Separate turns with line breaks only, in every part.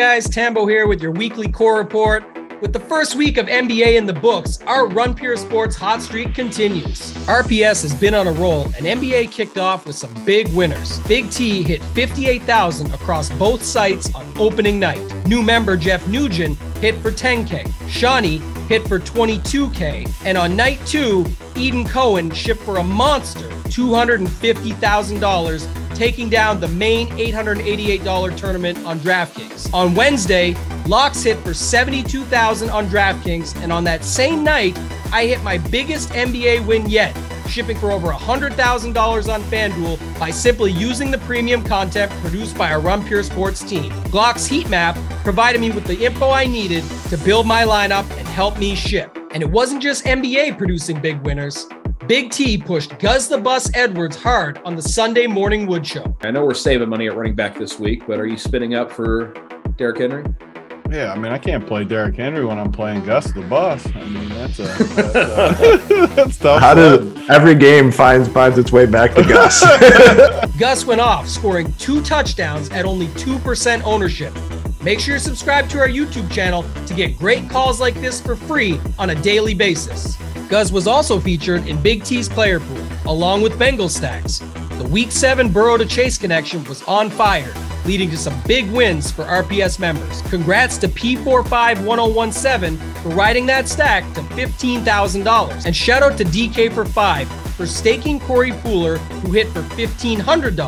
guys, Tambo here with your weekly core report. With the first week of NBA in the books, our Run Pure Sports hot streak continues. RPS has been on a roll, and NBA kicked off with some big winners. BigT hit 58,000 across both sites on opening night. New member Jeff Nugent hit for 10K. Shawnee hit for 22K. And on night 2, Eden Cohen shipped for a monster $250,000, taking down the main $888 tournament on DraftKings. On Wednesday, Locks hit for $72,000 on DraftKings, and on that same night, I hit my biggest NBA win yet, shipping for over $100,000 on FanDuel by simply using the premium content produced by our Run Pure Sports team. Glock's heat map provided me with the info I needed to build my lineup and help me ship. And it wasn't just NBA producing big winners. BigT pushed Gus the Bus Edwards hard on the Sunday Morning Wood Show.
I know we're saving money at running back this week, but are you spinning up for Derrick Henry?
Yeah, I mean, I can't play Derrick Henry when I'm playing Gus the Bus. I mean, that's tough.
How did every game finds its way back to Gus?
Gus went off, scoring 2 touchdowns at only 2% ownership. Make sure you're subscribed to our YouTube channel to get great calls like this for free on a daily basis. Gus was also featured in Big T's player pool, along with Bengal stacks. The Week 7 Burrow to Chase connection was on fire, leading to some big wins for RPS members. Congrats to P451017 for riding that stack to $15,000. And shout out to DK for 5 for staking Corey Pooler, who hit for $1,500.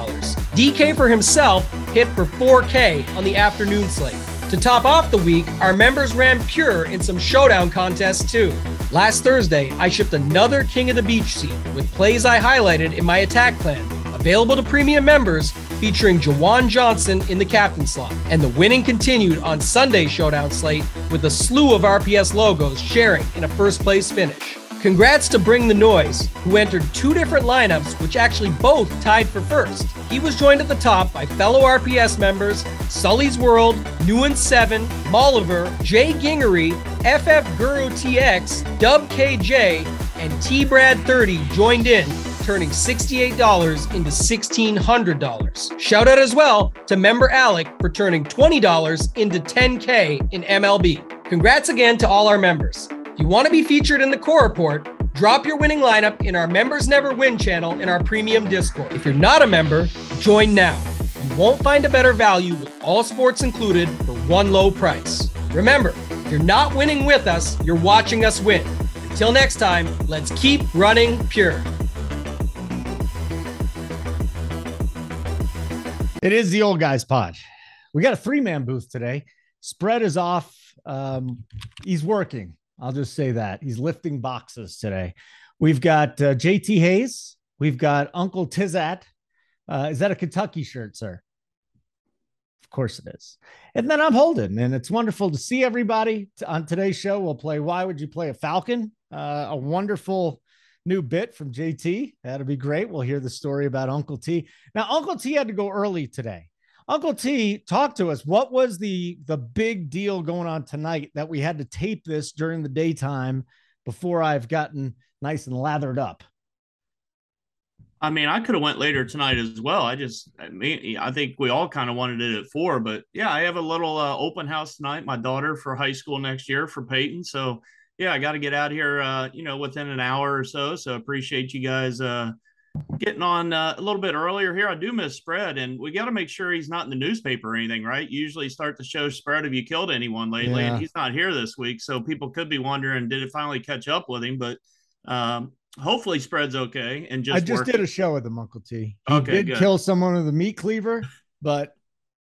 DK for himself hit for $4K on the afternoon slate. To top off the week, our members ran pure in some Showdown contests too. Last Thursday, I shipped another King of the Beach seat with plays I highlighted in my attack plan, available to premium members, featuring Jawan Johnson in the captain slot. And the winning continued on Sunday's Showdown slate with a slew of RPS logos sharing in a first place finish. Congrats to Bring the Noise, who entered 2 different lineups, which actually both tied for first. He was joined at the top by fellow RPS members Sully's World, Nuance 7, Molliver, Jay Gingery, FF Guru TX, Dub KJ, and T-Brad 30 joined in, turning $68 into $1,600. Shout out as well to member Alec for turning $20 into $10K in MLB. Congrats again to all our members. If you want to be featured in the core report, drop your winning lineup in our Members Never Win channel in our premium Discord. If you're not a member, join now. You won't find a better value with all sports included for one low price. Remember, if you're not winning with us, you're watching us win. Until next time, let's keep running pure.
It is the Old Guys Pod. We got a 3-man booth today. Spread is off. He's working. I'll just say that. He's lifting boxes today. We've got JT Hayes. We've got Uncle Tizat. Is that a Kentucky shirt, sir? Of course it is. And then I'm Holden, and it's wonderful to see everybody. On today's show, we'll play Why Would You Play a Falcon? A wonderful new bit from JT. That'll be great. We'll hear the story about Uncle T. Now, Uncle T had to go early today. Uncle T, talk to us. What was the big deal going on tonight that we had to tape this during the daytime before I've gotten nice and lathered up?
I mean, I could have went later tonight as well. I think we all kind of wanted it at 4, but yeah, I have a little open house tonight. My daughter for high school next year for Peyton. So yeah, I got to get out here, within an hour or so. So appreciate you guys getting on a little bit earlier here. I do miss Spread, and we got to make sure he's not in the newspaper or anything, right? Usually start the show Spread, have you killed anyone lately? Yeah. And he's not here this week, so people could be wondering, did it finally catch up with him? But hopefully Spread's okay. And I just
did a show with him, Uncle T. He did kill someone with a meat cleaver, but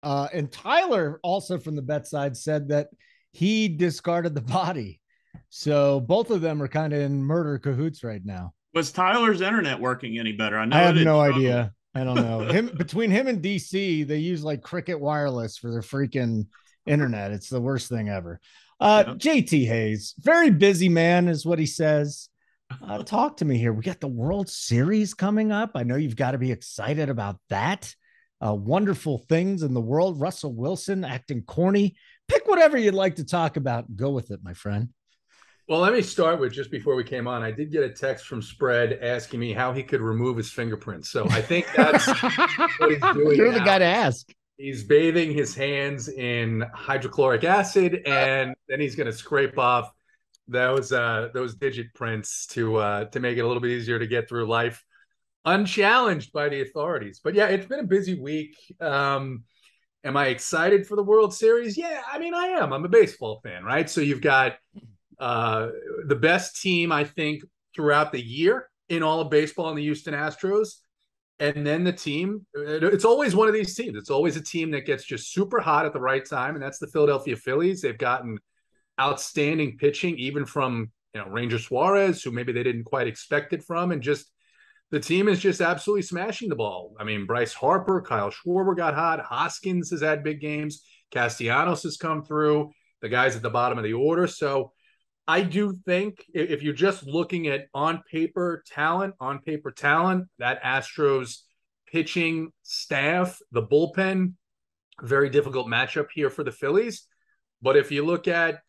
and Tyler also from the bet side said that he discarded the body. So both of them are kind of in murder cahoots right now.
Was Tyler's internet working any better? I
have no idea. I don't know. Between him and DC, they use like Cricket Wireless for their freaking internet. It's the worst thing ever. JT Hayes, very busy man is what he says. Talk to me here. We got the World Series coming up. I know you've got to be excited about that. Wonderful things in the world. Russell Wilson acting corny. Pick whatever you'd like to talk about. Go with it, my friend.
Well, let me start with, just before we came on, I did get a text from Spread asking me how he could remove his fingerprints. So I think that's what he's doing.
You're the guy to ask.
He's bathing his hands in hydrochloric acid, and then he's going to scrape off those digit prints to make it a little bit easier to get through life unchallenged by the authorities. But yeah, it's been a busy week. Am I excited for the World Series? Yeah, I mean, I am. I'm a baseball fan, right? So you've got the best team, I think, throughout the year in all of baseball in the Houston Astros. And then the team, it's always one of these teams. It's always a team that gets just super hot at the right time, and that's the Philadelphia Phillies. They've gotten outstanding pitching, even from Ranger Suarez, who maybe they didn't quite expect it from, and just the team is just absolutely smashing the ball. I mean, Bryce Harper, Kyle Schwarber got hot. Hoskins has had big games. Castellanos has come through. The guys at the bottom of the order. So I do think if you're just looking at on paper talent, that Astros pitching staff, the bullpen, very difficult matchup here for the Phillies. But if you look at,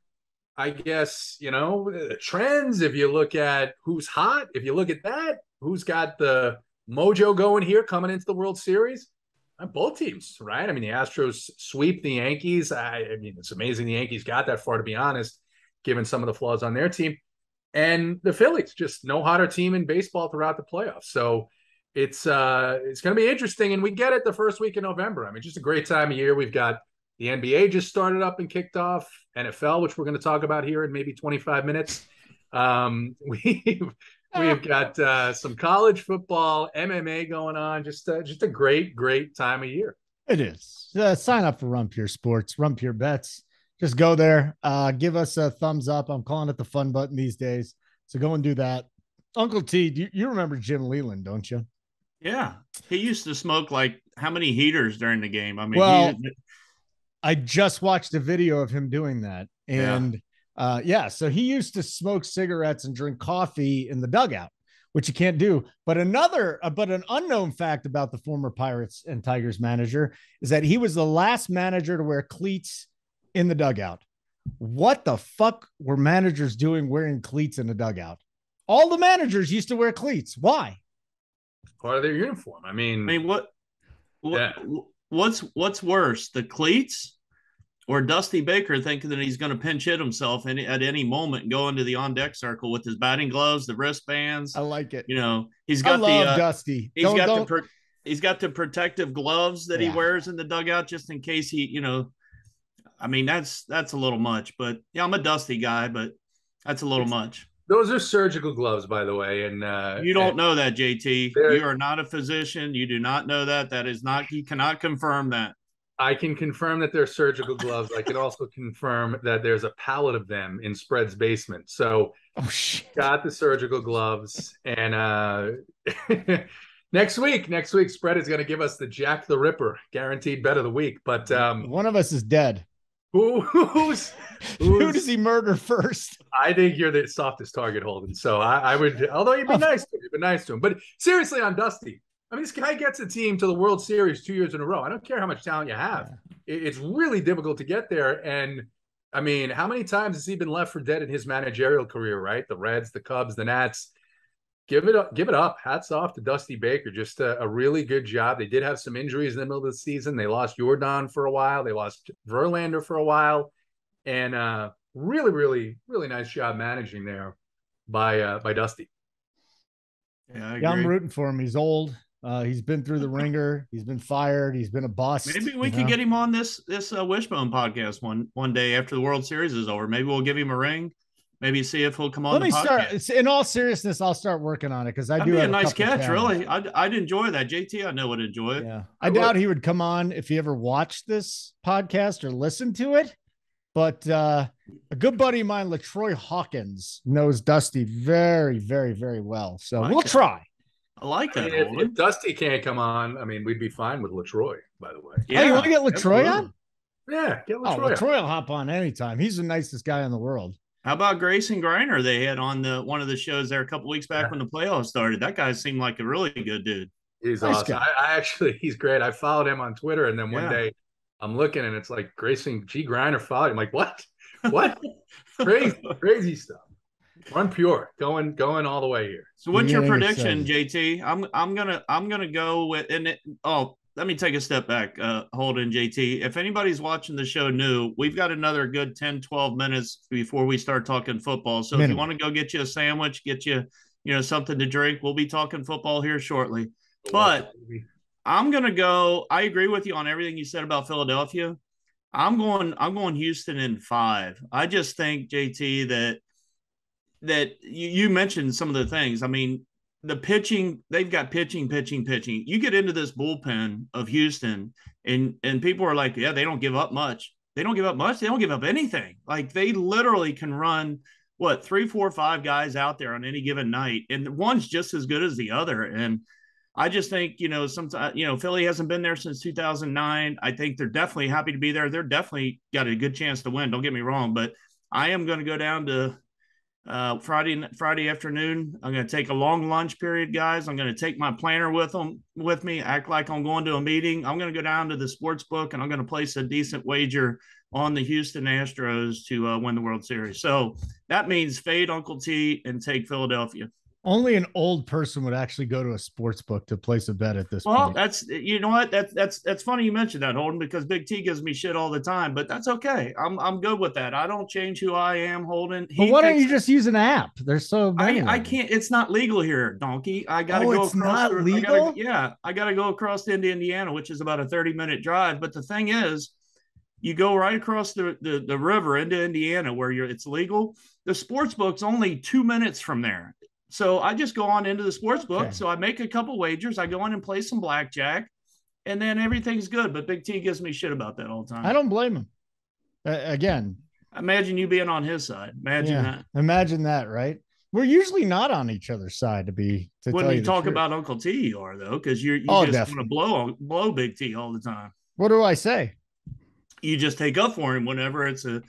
I guess, the trends, if you look at who's hot, if you look at that, who's got the mojo going here coming into the World Series, both teams, right? I mean, the Astros sweep the Yankees. I mean, it's amazing the Yankees got that far, to be honest, given some of the flaws on their team. And the Phillies, just no hotter team in baseball throughout the playoffs. So it's going to be interesting. And we get it the first week in November. I mean, just a great time of year. We've got the NBA just started up and kicked off, NFL, which we're going to talk about here in maybe 25 minutes. We've got some college football, MMA going on. Just a great time of year.
It is. Sign up for Run Pure Sports, Run Pure Bets. Just go there. Give us a thumbs up. I'm calling it the fun button these days. So go and do that. Uncle T, you remember Jim Leland, don't you?
Yeah. He used to smoke like how many heaters during the game? I mean,
I just watched a video of him doing that. And so he used to smoke cigarettes and drink coffee in the dugout, which you can't do. But an unknown fact about the former Pirates and Tigers manager is that he was the last manager to wear cleats in the dugout. What the fuck were managers doing wearing cleats in the dugout? All the managers used to wear cleats. Why?
Part of their uniform. I mean,
what's worse, the cleats or Dusty Baker thinking that he's going to pinch hit himself at any moment and go into the on-deck circle with his batting gloves, the wristbands?
I like it.
He's got
Dusty.
He's got the protective gloves that he wears in the dugout just in case he, I mean, that's a little much. But yeah, I'm a Dusty guy, but that's a little much.
Those are surgical gloves, by the way. And
you don't know that, JT. You are not a physician. You do not know that. That is not. You cannot confirm that.
I can confirm that they're surgical gloves. I can also confirm that there's a pallet of them in Spread's basement. So got the surgical gloves. And next week, Spread is going to give us the Jack the Ripper guaranteed bet of the week. But
one of us is dead.
Who
does he murder first?
I think you're the softest target, Holden. So I would, although you'd be nice to him. But seriously, on Dusty, I mean, this guy gets a team to the World Series 2 years in a row. I don't care how much talent you have. It's really difficult to get there. And I mean, how many times has he been left for dead in his managerial career, right? The Reds, the Cubs, the Nats. Give it up. Hats off to Dusty Baker. Just a really good job. They did have some injuries in the middle of the season. They lost Jordan for a while. They lost Verlander for a while. And really, really, really nice job managing there by Dusty.
Yeah, I agree.
I'm rooting for him. He's old. He's been through the ringer. He's been fired. He's been a bust.
Maybe we could get him on this Wishbone podcast one day after the World Series is over. Maybe we'll give him a ring. Maybe see if he'll come on. Let me
start. In all seriousness, I'll start working on it because I do
have
a
nice catch.
Channels.
Really, I'd enjoy that. JT, I know would enjoy it.
Yeah, I doubt he would come on if he ever watched this podcast or listened to it. But a good buddy of mine, LaTroy Hawkins, knows Dusty very, very, very well. So we'll try.
I like that.
I mean, if Dusty can't come on, I mean, we'd be fine with LaTroy, by the way.
Yeah, you want to get LaTroy on?
Yeah, get LaTroy.
LaTroy will hop on anytime. He's the nicest guy in the world.
How about Grayson Griner? They had on one of the shows there a couple weeks back when the playoffs started. That guy seemed like a really good dude.
He's awesome. He's great. I followed him on Twitter, and then one day I'm looking, and it's like Grayson G. Griner followed. I'm like, what? Crazy stuff. Run pure, going all the way here.
So what's your prediction, JT? I'm gonna go with let me take a step back, Holden, JT. If anybody's watching the show new, we've got another good 10, 12 minutes before we start talking football. So if you want to go get you a sandwich, get you, something to drink, we'll be talking football here shortly. But I'm going to go, I agree with you on everything you said about Philadelphia. I'm going Houston in 5. I just think, JT, that you mentioned some of the things. I mean, the pitching, they've got pitching. You get into this bullpen of Houston and people are like, yeah, they don't give up much. They don't give up much. They don't give up anything. Like, they literally can run 3, 4, 5 guys out there on any given night. And one's just as good as the other. And I just think, sometimes, Philly hasn't been there since 2009. I think they're definitely happy to be there. They're definitely got a good chance to win. Don't get me wrong, but I am going to go down to Friday afternoon. I'm going to take a long lunch period, guys. I'm going to take my planner with me, act like I'm going to a meeting. I'm going to go down to the sports book and I'm going to place a decent wager on the Houston Astros to win the World Series. So that means fade Uncle T and take Philadelphia.
Only an old person would actually go to a sports book to place a bet at this point.
Well, that's funny you mentioned that, Holden, because Big T gives me shit all the time, but that's okay. I'm good with that. I don't change who I am, Holden.
But why don't you just use an app? There's so many.
I can't. It's not legal here, donkey. I got to go.
It's not legal.
I got to go across into Indiana, which is about a 30-minute drive. But the thing is, you go right across the river into Indiana where it's legal. The sports book's only 2 minutes from there. So I just go on into the sports book. So I make a couple wagers. I go in and play some blackjack, and then everything's good. But Big T gives me shit about that all the time.
I don't blame him. Again,
imagine you being on his side.
Imagine that, right? We're usually not on each other's side
when you talk about Uncle T, you are, though, because you just want to blow Big T all the time.
What do I say?
You just take up for him whenever it's a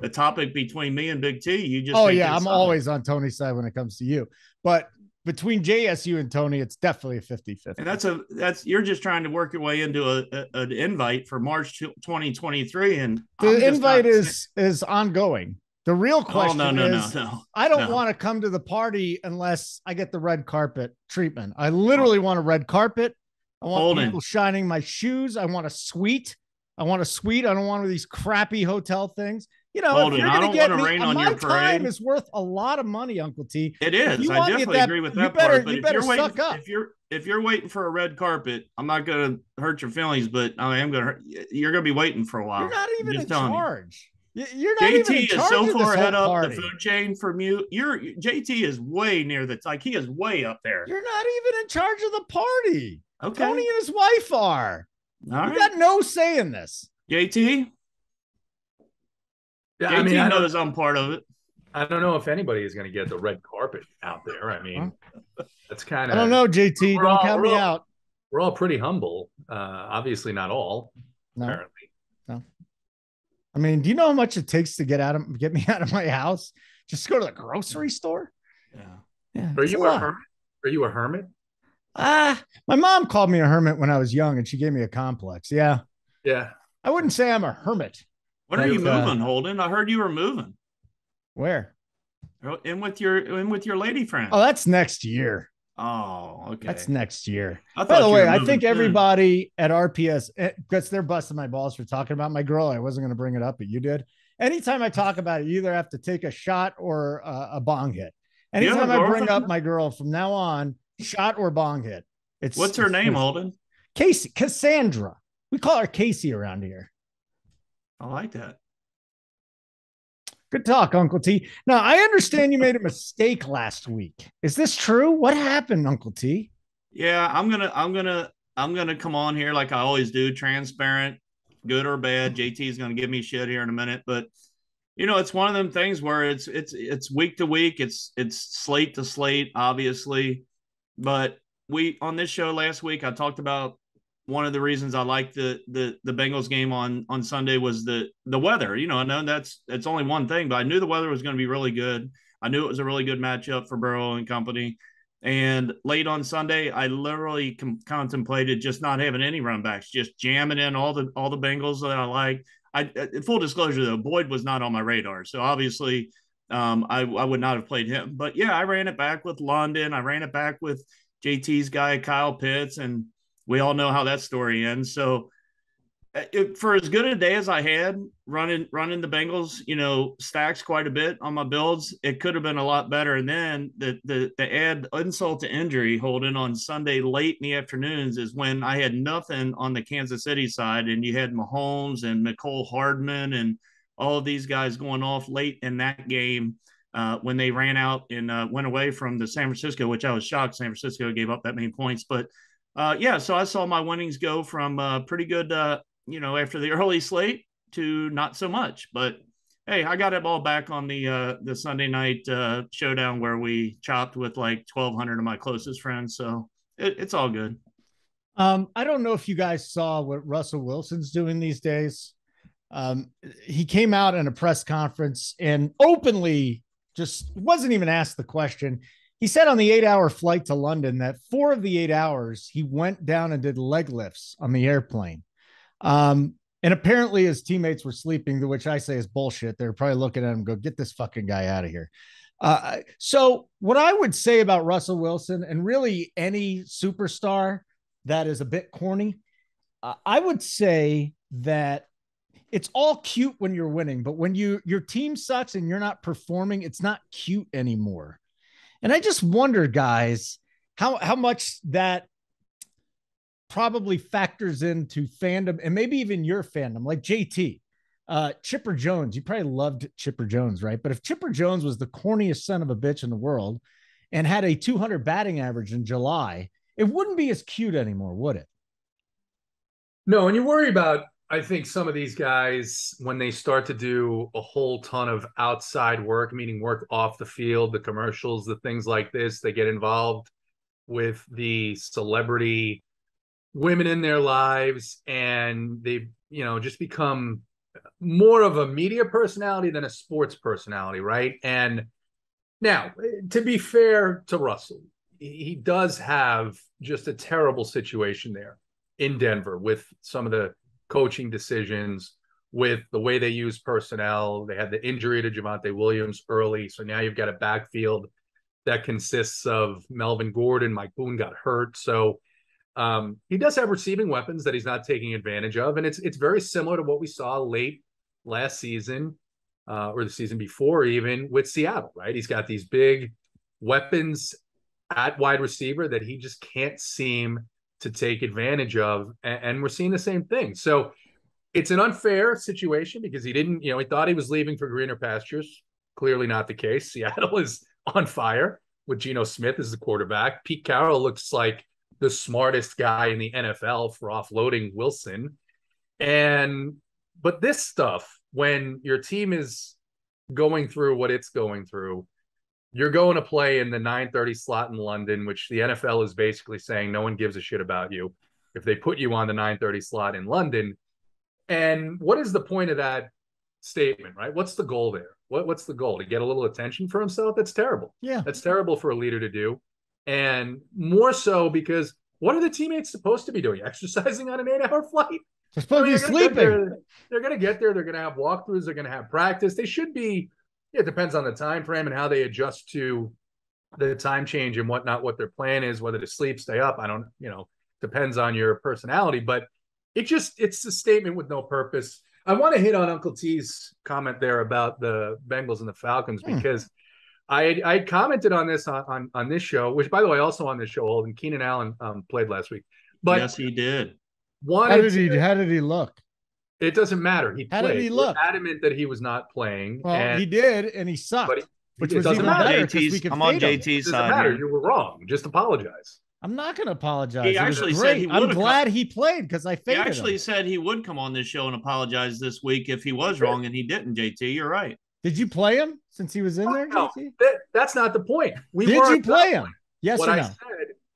topic between me and Big T. You just
I'm always on Tony's side when it comes to you. But between JSU and Tony, it's definitely a 50-50.
And that's you're just trying to work your way into an invite for March 2023, and
the invite is ongoing. The real question is,
no.
I don't want to come to the party unless I get the red carpet treatment. I literally want a red carpet. I want people shining my shoes. I want a suite. I don't want one of these crappy hotel things. If you're going to get me, my time is worth a lot of money, Uncle T.
It is. I definitely agree with that part. But if you're waiting for a red carpet, I'm not going to hurt your feelings, but I am going to. You're going to be waiting for a while.
You're not even in charge. You're not even in charge.
JT is so far ahead up the food chain from you. JT is way near he is way up there.
You're not even in charge of the party.
Okay.
Tony and his wife are. You got no say in this.
JT.
Yeah,
JT knows I'm part of it.
I don't know if anybody is going to get the red carpet out there. I mean, that's kind of.
I don't know, JT. Don't count me out.
We're all pretty humble. Obviously, not all.
No.
Apparently.
No. I mean, do you know how much it takes to get me out of my house? Just go to the grocery store. Yeah.
Are you a hermit? Are you a hermit?
My mom called me a hermit when I was young, and she gave me a complex. Yeah. I wouldn't say I'm a hermit.
When are you moving, Holden? I heard you were moving.
Where?
In with your lady friend.
Oh, that's next year.
Oh, okay.
That's next year. By the way, I think everybody at RPS, because they're busting my balls for talking about my girl. I wasn't going to bring it up, but you did. Anytime I talk about it, you either have to take a shot or a bong hit. Anytime I bring up my girl from now on, shot or bong hit.
What's her name, Holden?
Casey, Cassandra. We call her Casey around here.
I like that.
Good talk, Uncle T. Now, I understand you made a mistake last week. Is this true? What happened, Uncle T?
Yeah, I'm gonna come on here like I always do, transparent, good or bad. JT's gonna give me shit here in a minute, but it's one of them things where it's week to week, it's slate to slate, obviously. But on this show last week, I talked about one of the reasons I liked the Bengals game on Sunday was the weather. I know that's only one thing, but I knew the weather was going to be really good. I knew it was a really good matchup for Burrow and company. And late on Sunday, I literally contemplated just not having any run backs, just jamming in all the Bengals that I like. Full disclosure though, Boyd was not on my radar, so obviously I would not have played him. But yeah, I ran it back with London. I ran it back with JT's guy Kyle Pitts, and we all know how that story ends. So for as good a day as I had running the Bengals, stacks quite a bit on my builds, it could have been a lot better. And then the add insult to injury, Holden, on Sunday late in the afternoons is when I had nothing on the Kansas City side, and you had Mahomes and Mecole Hardman and all of these guys going off late in that game when they ran out and went away from the San Francisco, which I was shocked San Francisco gave up that many points. But so I saw my winnings go from pretty good after the early slate to not so much. But hey, I got it all back on the Sunday night showdown where we chopped with like 1,200 of my closest friends. So it's all good.
I don't know if you guys saw what Russell Wilson's doing these days. He came out in a press conference and openly just wasn't even asked the question. He said on the 8-hour flight to London that 4 of the 8 hours he went down and did leg lifts on the airplane. And apparently his teammates were sleeping, to which I say is bullshit. They're probably looking at him and go, get this fucking guy out of here. So what I would say about Russell Wilson and really any superstar that is a bit corny, I would say that it's all cute when you're winning, but when your team sucks and you're not performing, it's not cute anymore. And I just wonder, guys, how much that probably factors into fandom and maybe even your fandom, like JT, Chipper Jones. You probably loved Chipper Jones, right? But if Chipper Jones was the corniest son of a bitch in the world and had a 200 batting average in July, it wouldn't be as cute anymore, would it?
No, and you worry about, I think, some of these guys when they start to do a whole ton of outside work, meaning work off the field, the commercials, the things like this. They get involved with the celebrity women in their lives, and they, just become more of a media personality than a sports personality, right? And now, to be fair to Russell, he does have just a terrible situation there in Denver with some of the coaching decisions, with the way they use personnel. They had the injury to Javonte Williams early, so now you've got a backfield that consists of Melvin Gordon. Mike Boone got hurt, so he does have receiving weapons that he's not taking advantage of. And it's very similar to what we saw late last season or the season before even with Seattle, right? He's got these big weapons at wide receiver that he just can't seem to take advantage of. And we're seeing the same thing. So it's an unfair situation because he didn't, he thought he was leaving for greener pastures. Clearly not the case. Seattle is on fire with Geno Smith as the quarterback. Pete Carroll looks like the smartest guy in the NFL for offloading Wilson. But this stuff, when your team is going through what it's going through, you're going to play in the 9:30 slot in London, which the NFL is basically saying no one gives a shit about you if they put you on the 9:30 slot in London. And what is the point of that statement, right? What's the goal there? What's the goal? To get a little attention for himself? That's terrible.
Yeah.
That's terrible for a leader to do. And more so because what are the teammates supposed to be doing? Exercising on an 8-hour flight?
They're supposed to be sleeping.
They're going to get there. They're going to have walkthroughs. They're going to have practice. They should be. It depends on the time frame and how they adjust to the time change and whatnot, what their plan is, whether to sleep, stay up. I don't, depends on your personality. But it's a statement with no purpose. I want to hit on Uncle T's comment there about the Bengals and the Falcons because I commented on this on this show, which, by the way, also on this show, Holden, Keenan Allen played last week. But
yes, he did.
How did he look?
It doesn't matter. He played.
How did he look?
We're adamant that he was not playing.
Well, he did, and he sucked. Which was even better because we could
I'm on
fade him.
JT's
It
side.
doesn't matter. You were wrong. Just apologize.
I'm not going to apologize.
He actually said he would.
I'm glad he played because I faded
He actually
him.
said he would come on this show and apologize this week if he was wrong, and he didn't. JT, you're right.
Did you play him since he was in there?
No,
JT?
that's not the point.
Did you play him? Yes or no?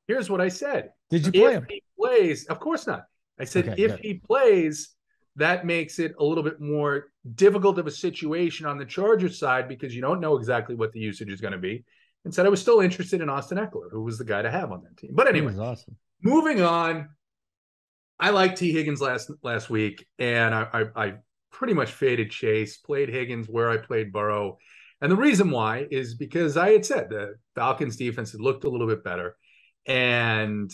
Here's what I said.
Did you play him?
If he plays, of course not. I said
Okay,
if
good.
he plays, that makes it a little bit more difficult of a situation on the Chargers side because you don't know exactly what the usage is going to be. And said I was still interested in Austin Eckler, who was the guy to have on that team. But anyway,
That was awesome.
moving on. I liked T. Higgins last week, and I pretty much faded Chase, played Higgins where I played Burrow. And the reason why is because I had said the Falcons defense had looked a little bit better. And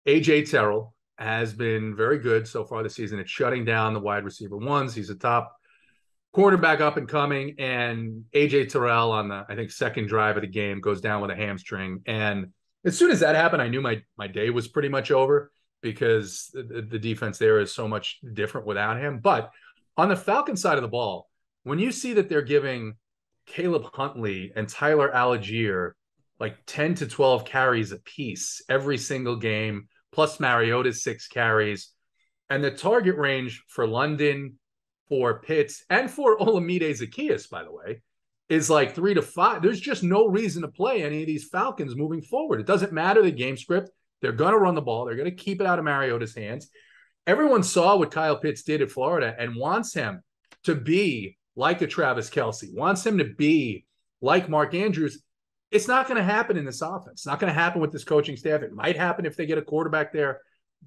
A.J. Terrell has been very good so far this season. It's shutting down the wide receiver ones. He's a top quarterback up and coming. And AJ Terrell on the, I think, second drive of the game goes down with a hamstring. And as soon as that happened, I knew my day was pretty much over because the defense there is so much different without him. But on the Falcons side of the ball, when you see that they're giving Caleb Huntley and Tyler Algier like 10 to 12 carries apiece every single game, plus Mariota's 6 carries, and the target range for London, for Pitts, and for Olamide Zaccheaus, by the way, is like 3 to 5. There's just no reason to play any of these Falcons moving forward. It doesn't matter the game script. They're going to run the ball. They're going to keep it out of Mariota's hands. Everyone saw what Kyle Pitts did at Florida and wants him to be like a Travis Kelce, wants him to be like Mark Andrews. It's not going to happen in this offense. It's not going to happen with this coaching staff. It might happen if they get a quarterback there,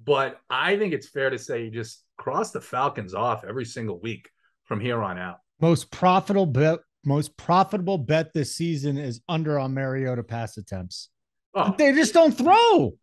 but I think it's fair to say you just cross the Falcons off every single week from here on out.
Most profitable bet this season is under on Mariota pass attempts.
Oh.
They just don't throw.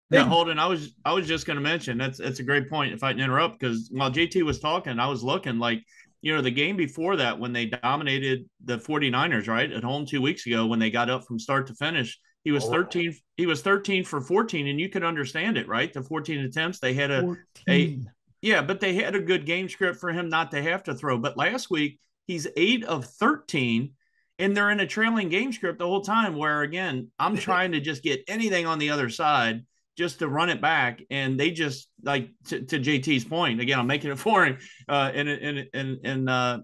Yeah, Holden, I was just going to mention that's a great point if I can interrupt, because while JT was talking, I was looking like, the game before that when they dominated the 49ers, right, at home 2 weeks ago when they got up from start to finish, he was 13 for 14, and you could understand it, right? The 14 attempts, they had but they had a good game script for him not to have to throw. But last week, he's 8 of 13, and they're in a trailing game script the whole time where, again, I'm trying to just get anything on the other side just to run it back. And they just, like, to JT's point, again, I'm making it for him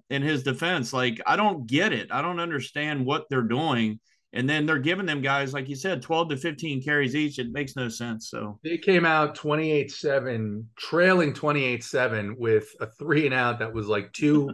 in his defense. Like, I don't get it. I don't understand what they're doing. And then they're giving them guys, like you said, 12 to 15 carries each. It makes no sense. So
they came out 28-7, trailing 28-7 with a 3-and-out that was like 3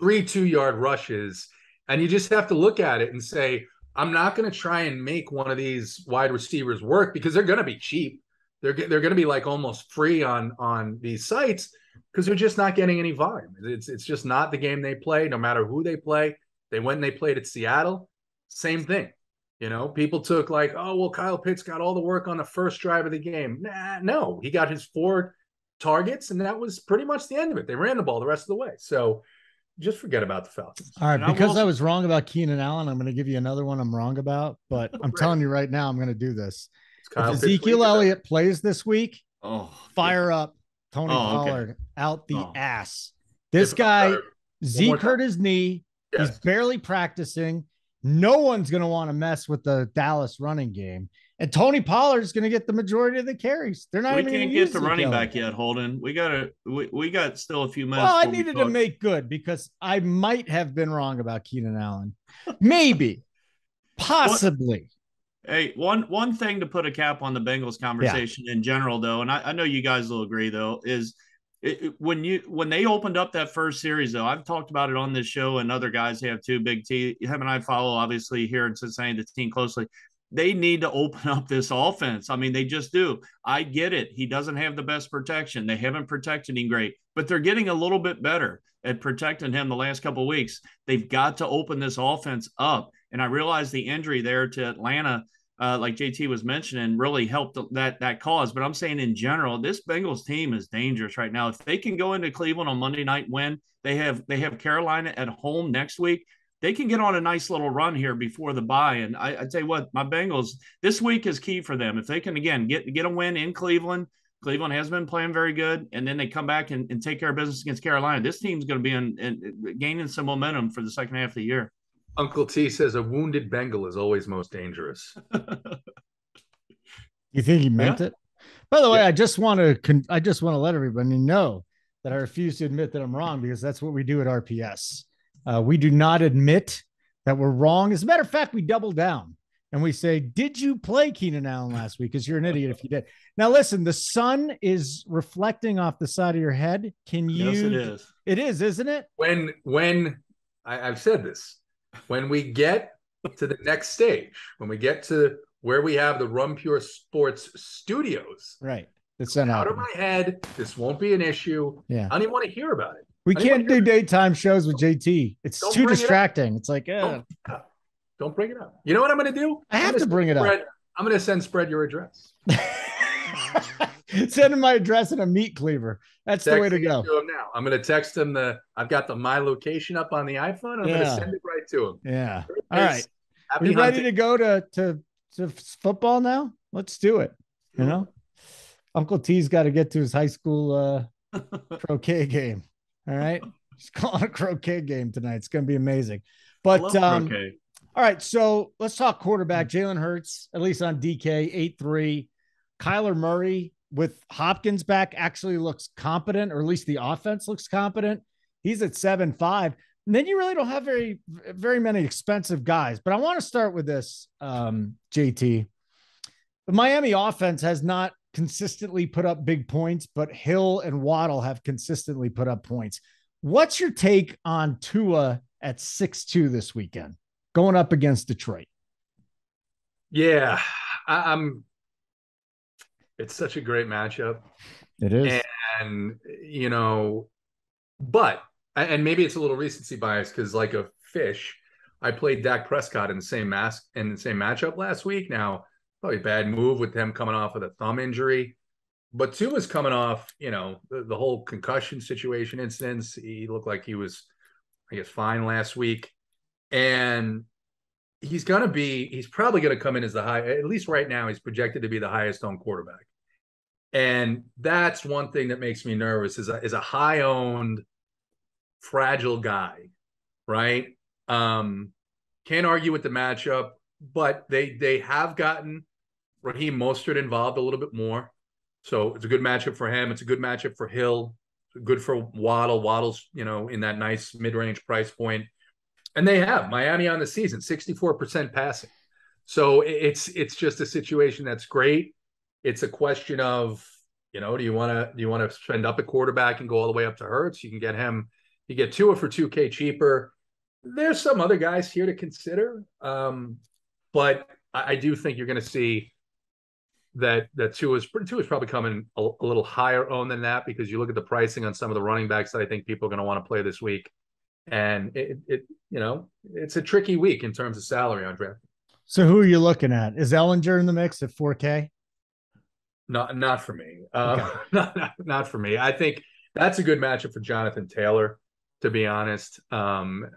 2-yard rushes. And you just have to look at it and say, I'm not going to try and make one of these wide receivers work because they're going to be cheap. They're going to be like almost free on these sites because they're just not getting any volume. It's just not the game they play, no matter who they play. They went and they played at Seattle. Same thing. People took like, oh, well, Kyle Pitts got all the work on the first drive of the game. No, he got his 4 targets, and that was pretty much the end of it. They ran the ball the rest of the way. So just forget about the Falcons.
All right, because I was wrong about Keenan Allen, I'm going to give you another one I'm wrong about, but I'm telling you right now, I'm going to do this. If Ezekiel Elliott plays this week, fire up Tony Pollard out the ass. This guy, Zeke hurt his knee. Yes. He's barely practicing. No one's going to want to mess with the Dallas running game. And Tony Pollard's going to get the majority of the carries. They're not. We can't get the
running back yet, Holden. We got still a few minutes.
Well, I needed to make good because I might have been wrong about Keenan Allen. Maybe, possibly.
Hey, one thing to put a cap on the Bengals conversation in general, though, and I know you guys will agree, though, is when they opened up that first series, though, I've talked about it on this show, and other guys have too. Big T, him and I follow obviously here in Cincinnati the team closely. They need to open up this offense. I mean, they just do. I get it. He doesn't have the best protection. They haven't protected him great, but they're getting a little bit better at protecting him the last couple of weeks. They've got to open this offense up. And I realize the injury there to Atlanta, like JT was mentioning, really helped that cause. But I'm saying in general, this Bengals team is dangerous right now. If they can go into Cleveland on Monday night, win, they have Carolina at home next week. They can get on a nice little run here before the bye. And I tell you what, my Bengals, this week is key for them. If they can, again, get a win in Cleveland, Cleveland has been playing very good, and then they come back and take care of business against Carolina, this team's going to be gaining some momentum for the second half of the year.
Uncle T says a wounded Bengal is always most dangerous.
You think he meant it? By the way, I just want to let everybody know that I refuse to admit that I'm wrong because that's what we do at RPS. We do not admit that we're wrong. As a matter of fact, we double down and we say, did you play Keenan Allen last week? Because you're an idiot if you did. Now, listen, the sun is reflecting off the side of your head. Can you? Yes, it is. It is, isn't it?
When I've said this, when we get to the next stage, when we get to where we have the Run Pure Sports studios,
right?
It's out of my head. This won't be an issue.
Yeah.
I don't even want to hear about it.
We can't do daytime shows with JT. It's too distracting. It's like,
don't bring it up. You know what I'm going to do?
I have to bring it up.
I'm going to send Spread your address.
Send him my address and a meat cleaver. That's the way to
Texting
go.
it to him now. I'm going to text him I've got my location up on the iPhone. I'm going to send it right to him.
Yeah. All right.
Happy
We ready
hunting.
to go to football now? Let's do it. You know, Uncle T's got to get to his high school croquet game. All right. He's calling a croquet game tonight. It's going to be amazing. But all right. So let's talk quarterback. Jalen Hurts, at least on DK, 8-3. Kyler Murray with Hopkins back actually looks competent, or at least the offense looks competent. He's at 7-5. And then you really don't have very many expensive guys. But I want to start with this, JT. The Miami offense has not consistently put up big points, but Hill and Waddle have consistently put up points. What's your take on Tua at 6-2 this weekend, going up against Detroit?
Yeah, it's such a great matchup.
It is.
And, and maybe it's a little recency bias because, like a fish, I played Dak Prescott in the same matchup last week. Now, probably a bad move with him coming off with a thumb injury. But Tua's coming off, the whole concussion situation incidents. He looked like he was, I guess, fine last week. And he's probably going to come in as at least right now, he's projected to be the highest owned quarterback. And that's one thing that makes me nervous is a high owned, fragile guy, right? Can't argue with the matchup, but they have gotten Raheem Mostert involved a little bit more. So it's a good matchup for him. It's a good matchup for Hill. Good for Waddle. Waddle's, in that nice mid-range price point. And they have Miami on the season, 64% passing. So it's just a situation that's great. It's a question of, do you want to spend up a quarterback and go all the way up to Hurts? You can get him, you get Tua for $2K cheaper. There's some other guys here to consider. But I do think you're going to see that Tua is probably coming a little higher owned than that, because you look at the pricing on some of the running backs that I think people are going to want to play this week. And it's a tricky week in terms of salary on draft.
So who are you looking at? Is Ellinger in the mix at 4K?
Not for me.
Okay.
Not for me. I think that's a good matchup for Jonathan Taylor, to be honest. Looked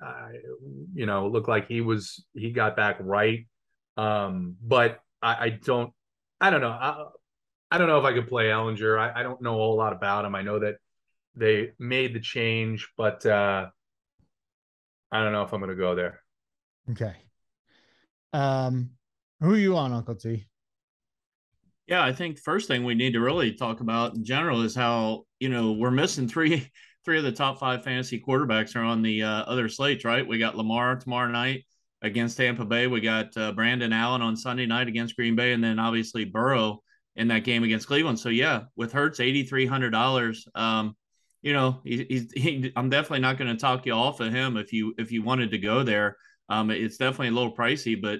like he got back right. But I don't know. I don't know if I could play Ellinger. I don't know a whole lot about him. I know that they made the change, but I don't know if I'm going to go there.
Okay. Who are you on, Uncle T?
Yeah, I think first thing we need to really talk about in general is how, we're missing three of the top 5 fantasy quarterbacks are on the other slates, right? We got Lamar tomorrow night against Tampa Bay. We got Brandon Allen on Sunday night against Green Bay, and then obviously Burrow in that game against Cleveland. So yeah, with Hurts, $8,300. I'm definitely not going to talk you off of him if you wanted to go there. It's definitely a little pricey, but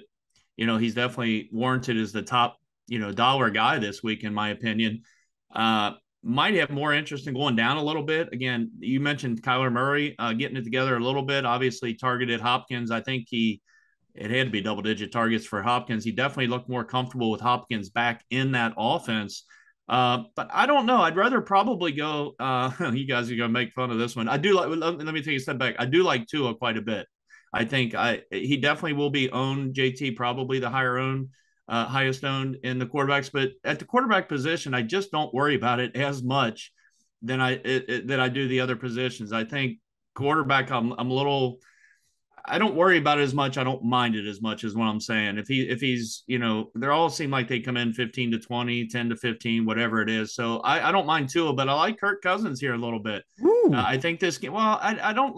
he's definitely warranted as the top dollar guy this week, in my opinion. Might have more interest in going down a little bit. Again, you mentioned Kyler Murray getting it together a little bit. Obviously targeted Hopkins. I think it had to be double-digit targets for Hopkins. He definitely looked more comfortable with Hopkins back in that offense. But I don't know. I'd rather probably go. You guys are going to make fun of this one. I do like. Let me take a step back. I do like Tua quite a bit. I think he definitely will be owned. JT probably the highest owned in the quarterbacks, but at the quarterback position, I just don't worry about it as much than I do the other positions. I think quarterback, I'm a little. I don't worry about it as much. I don't mind it as much, is what I'm saying. If he's, they all seem like they come in 15 to 20, 10 to 15, whatever it is. So I don't mind Tua, but I like Kirk Cousins here a little bit. I think this game, well, I don't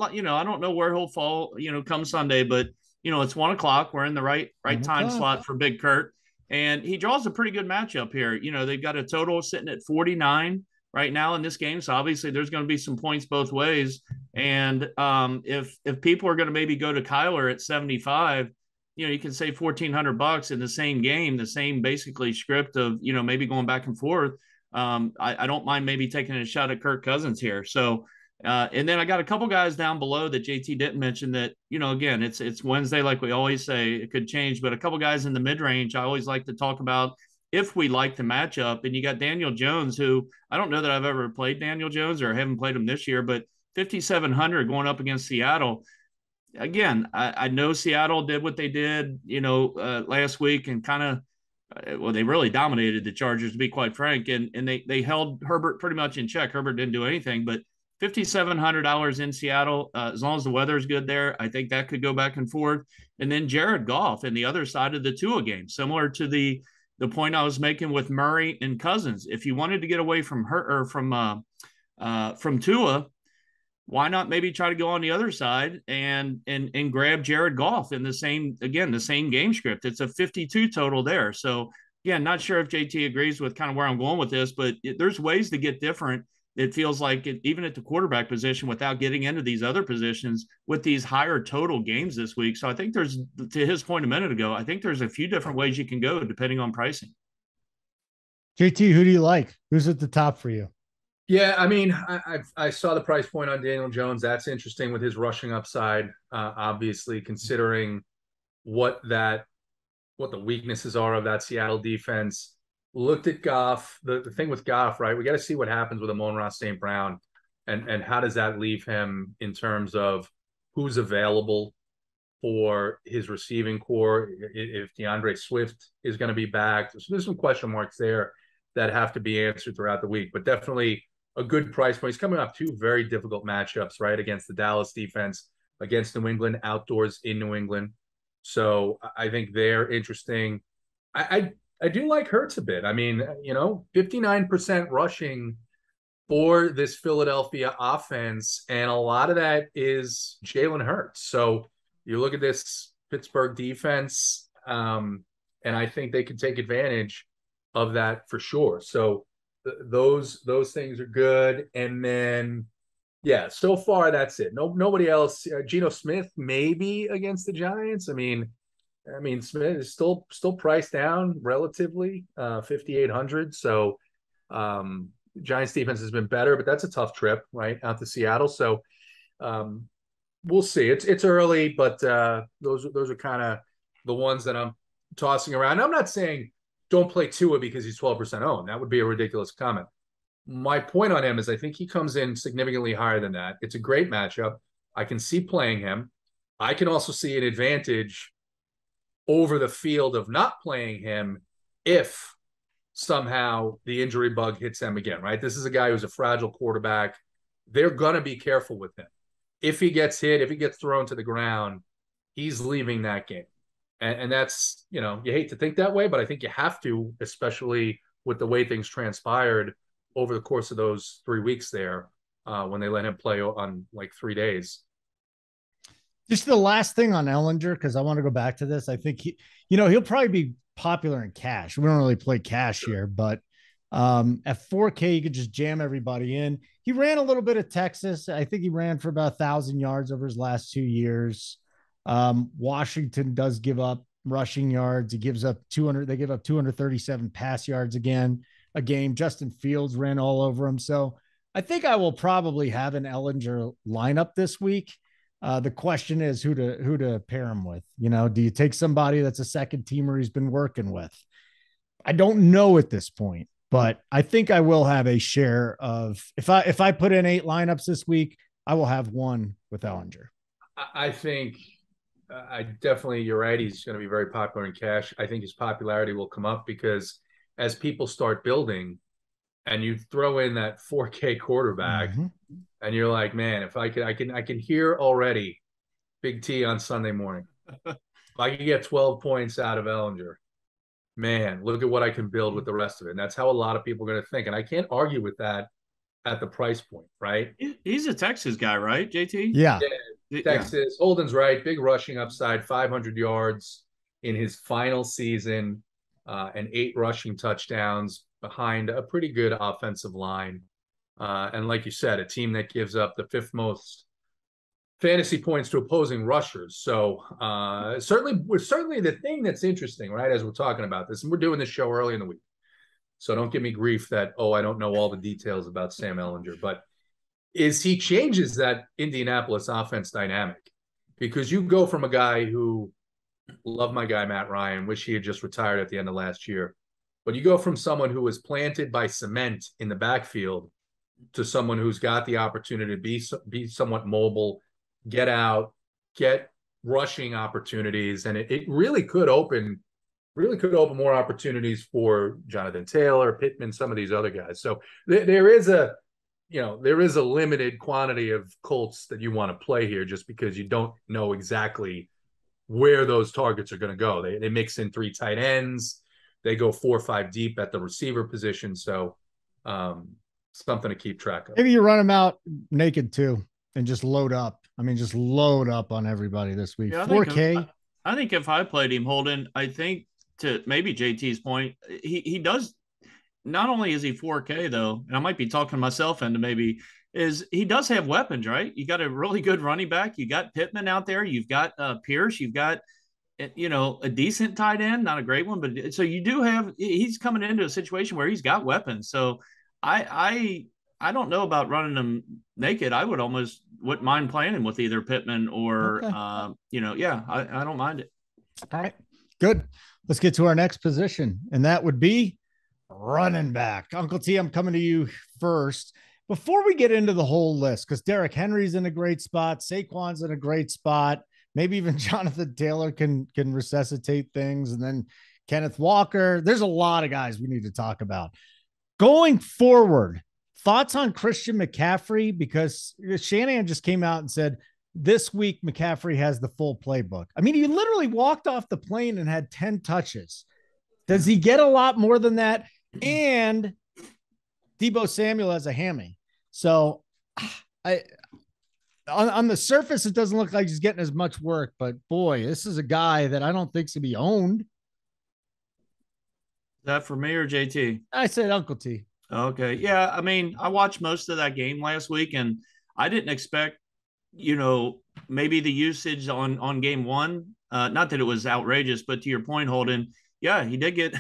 know where he'll fall, come Sunday, but it's 1:00. We're in the right time slot for Big Kurt. And he draws a pretty good matchup here. They've got a total sitting at 49 right now in this game. So obviously there's going to be some points both ways. And if people are going to maybe go to Kyler at 75, you can save $1,400 in the same game, the same basically script of, maybe going back and forth. I don't mind maybe taking a shot at Kirk Cousins here. So, and then I got a couple guys down below that JT didn't mention that, again, it's Wednesday, like we always say, it could change, but a couple guys in the mid-range I always like to talk about if we like the matchup. And you got Daniel Jones, who I don't know that I've ever played Daniel Jones or haven't played him this year, but 5,700 going up against Seattle. Again, I know Seattle did what they did, last week and kind of, well, they really dominated the Chargers, to be quite frank, and they held Herbert pretty much in check. Herbert didn't do anything, but $5,700 in Seattle, as long as the weather is good there, I think that could go back and forth. And then Jared Goff in the other side of the Tua game, similar to the point I was making with Murray and Cousins. If you wanted to get away from her or from Tua, why not maybe try to go on the other side and grab Jared Goff in the same game script? It's a 52 total there. So again, not sure if JT agrees with kind of where I'm going with this, but there's ways to get different. It feels like even at the quarterback position without getting into these other positions with these higher total games this week. So I think there's, to his point a minute ago, I think there's a few different ways you can go depending on pricing.
JT, who do you like? Who's at the top for you?
Yeah, I mean, I saw the price point on Daniel Jones. That's interesting with his rushing upside, obviously considering what the weaknesses are of that Seattle defense. Looked at Goff. The thing with Goff, right? We got to see what happens with Amon-Ra St. Brown and how does that leave him in terms of who's available for his receiving core, if DeAndre Swift is going to be back. So there's some question marks there that have to be answered throughout the week, but definitely a good price point. He's coming off two very difficult matchups, right? Against the Dallas defense, against New England, outdoors in New England. So I think they're interesting. I do like Hurts a bit. I mean, 59% rushing for this Philadelphia offense, and a lot of that is Jalen Hurts. So you look at this Pittsburgh defense, and I think they can take advantage of that for sure. So those things are good. And then, yeah, so far that's it. Nobody else. Geno Smith maybe against the Giants. I mean, Smith is still priced down relatively, 5,800. So Giants defense has been better, but that's a tough trip, right, out to Seattle. So we'll see. It's early, but those are kind of the ones that I'm tossing around. I'm not saying don't play Tua because he's 12% owned. That would be a ridiculous comment. My point on him is I think he comes in significantly higher than that. It's a great matchup. I can see playing him. I can also see an advantage over the field of not playing him if somehow the injury bug hits him again, right? This is a guy who's a fragile quarterback. They're going to be careful with him. If he gets hit, if he gets thrown to the ground, he's leaving that game. And that's, you hate to think that way, but I think you have to, especially with the way things transpired over the course of those 3 weeks there, when they let him play on like 3 days.
Just the last thing on Ellinger, because I want to go back to this. I think he'll probably be popular in cash. We don't really play cash here, but at 4K, you could just jam everybody in. He ran a little bit of Texas. I think he ran for about 1,000 yards over his last 2 years. Washington does give up rushing yards. He gives up 200. They give up 237 pass yards a game. Justin Fields ran all over him. So I think I will probably have an Ellinger lineup this week. The question is who to pair him with. Do you take somebody that's a second teamer he's been working with? I don't know at this point, but I think I will have a share of, if I put in 8 lineups this week, I will have one with Ellinger.
I think you're right. He's going to be very popular in cash. I think his popularity will come up because as people start building and you throw in that 4K quarterback, and you're like, man, if I can hear already Big T on Sunday morning. If I can get 12 points out of Ellinger, man, look at what I can build with the rest of it. And that's how a lot of people are going to think. And I can't argue with that at the price point, right?
He's a Texas guy, right, JT?
Yeah.
Texas. Holden's right. Big rushing upside, 500 yards in his final season, and 8 rushing touchdowns behind a pretty good offensive line. And like you said, a team that gives up the 5th most fantasy points to opposing rushers. So certainly the thing that's interesting, right, as we're talking about this, and we're doing this show early in the week. So don't give me grief that, I don't know all the details about Sam Ellinger, but is he changes that Indianapolis offense dynamic, because you go from a guy who, love my guy Matt Ryan, wish he had just retired at the end of last year, But you go from someone who was planted by cement in the backfield to someone who's got the opportunity to be somewhat mobile, get out, get rushing opportunities, and it really could open more opportunities for Jonathan Taylor, Pittman, some of these other guys. So there is a limited quantity of Colts that you want to play here, just because you don't know exactly where those targets are going to go. They mix in 3 tight ends. They go 4 or 5 deep at the receiver position. So something to keep track of.
Maybe you run them out naked too and just load up. I mean, just load up on everybody this week.
Yeah,
4K.
I think if I played him, Holden, I think, to maybe JT's point, he does. Not only is he 4K though, and I might be talking myself into maybe, is he does have weapons, right? You got a really good running back. You got Pittman out there. You've got Pierce. You've got, a decent tight end, not a great one, but so you do have. He's coming into a situation where he's got weapons. So I don't know about running him naked. I wouldn't mind playing him with either Pittman or,
okay.
I don't mind it.
All right, good. Let's get to our next position, and that would be running back. Uncle T, I'm coming to you first. Before we get into the whole list, because Derrick Henry's in a great spot, Saquon's in a great spot, maybe even Jonathan Taylor can resuscitate things, and then Kenneth Walker. There's a lot of guys we need to talk about. Going forward, thoughts on Christian McCaffrey? Because Shanahan just came out and said, this week, McCaffrey has the full playbook. I mean, he literally walked off the plane and had 10 touches. Does he get a lot more than that? And Deebo Samuel has a hammy. So on the surface, it doesn't look like he's getting as much work, but boy, this is a guy that I don't think should be owned.
Is that for me or JT?
I said Uncle T.
Okay. Yeah. I mean, I watched most of that game last week, and I didn't expect, maybe the usage on game one. Not that it was outrageous, but to your point, Holden, yeah, he did get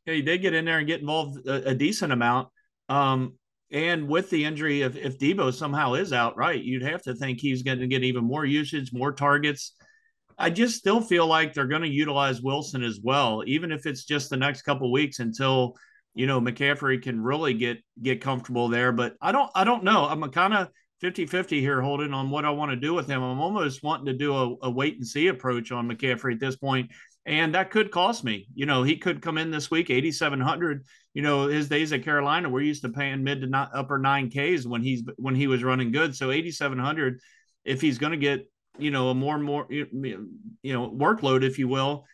in there and get involved a decent amount. And with the injury, if Deebo somehow is out, right, you'd have to think he's going to get even more usage, more targets. I just still feel like they're going to utilize Wilson as well, even if it's just the next couple of weeks until, McCaffrey can really get comfortable there. But I don't know. I'm a kind of 50-50 here, Holden, on what I want to do with him. I'm almost wanting to do a wait and see approach on McCaffrey at this point. And that could cost me. He could come in this week, 8,700. His days at Carolina, we're used to paying mid to upper 9Ks when he was running good. So 8,700, if he's going to get, a more and more, workload, if you will,